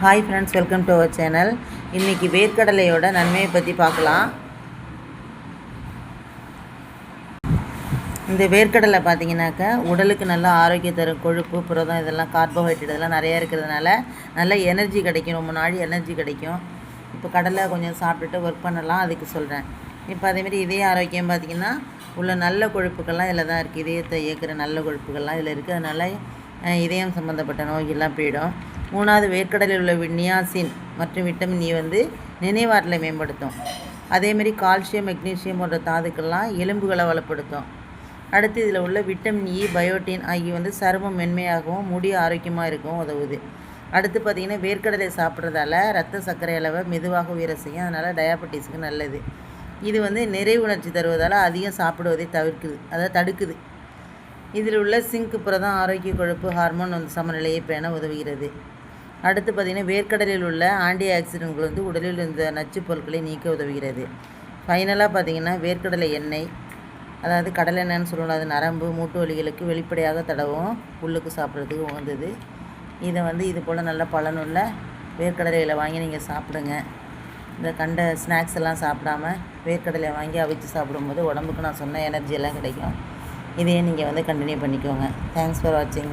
Hi friends, welcome to our channel. இன்றைக்கி வேர்க்கடலையோட நன்மையை பற்றி பார்க்கலாம். இந்த வேர்க்கடலை பார்த்திங்கனாக்கா உடலுக்கு நல்லா ஆரோக்கியம் தரும். கொழுப்பு, புரதம், இதெல்லாம் கார்போஹைட்ரேட் இதெல்லாம் நிறையா இருக்கிறதுனால நல்ல எனர்ஜி கிடைக்கும். ரொம்ப நாள் எனர்ஜி கிடைக்கும். இப்போ கடலை கொஞ்சம் சாப்பிட்டுட்டு ஒர்க் பண்ணலாம், அதுக்கு சொல்கிறேன். இப்போ அதேமாரி இதய ஆரோக்கியம் பார்த்திங்கன்னா உள்ள நல்ல கொழுப்புக்கள்லாம் இதில் தான் இருக்குது. இதயத்தை இயக்குகிற நல்ல கொழுப்புகள்லாம் இதில் இருக்குது. அதனால் இதயம் சம்மந்தப்பட்ட நோய்கள்லாம் போயிடும். 3வது, வேர்க்கடலில் உள்ள நியாசின் மற்றும் விட்டமின் இ நினைவாற்றலை மேம்படுத்தும். அதேமாரி கால்சியம், மெக்னீசியம் போன்ற தாதுக்கள்லாம் எலும்புகளை வளப்படுத்தும். அடுத்து இதில் உள்ள விட்டமின் இ, பயோட்டின் ஆகிய சருமம் மென்மையாகவும் முடி ஆரோக்கியமாக இருக்கவும் உதவுது. அடுத்து பார்த்திங்கன்னா வேர்க்கடலை சாப்பிட்றதால ரத்த சர்க்கரை அளவை மெதுவாக உயர செய்யும். அதனால் டயாபெட்டிஸுக்கு நல்லது. இது நிறைவு உணர்ச்சி தருவதால் அதிகம் சாப்பிடுவதை தடுக்குது. இதில் உள்ள சிங்க், புரதம், ஆரோக்கிய கொழுப்பு, ஹார்மோன் சமநிலையை பேண உதவுகிறது. அடுத்து பார்த்திங்கன்னா வேர்க்கடலில் உள்ள ஆன்டி ஆக்சிடென்ட்கள் உடலில் இருந்த நச்சு பொருட்களை நீக்க உதவுகிறது. ஃபைனலாக பார்த்திங்கன்னா வேர்க்கடலை எண்ணெய், அதாவது கடலை எண்ணெய்னு சொல்லணும். அது நரம்பு, மூட்டு வலிகளுக்கு வெளிப்படையாக தடவும் புல்லுக்கு சாப்பிட்றதுக்கு உகந்தது. இதை இது போல் நல்ல பலனுள்ள வேர்க்கடலையில் வாங்கி நீங்கள் சாப்பிடுங்க. இந்த கண்ட ஸ்நாக்ஸ் எல்லாம் சாப்பிடாம வேர்க்கடலை வாங்கி அவிச்சு சாப்பிடும்போது உடம்புக்கு நான் சொன்ன எனர்ஜி எல்லாம் கிடைக்கும். இதையே நீங்கள் கண்டினியூ பண்ணிக்கோங்க. தேங்க்ஸ் ஃபார் வாட்சிங்.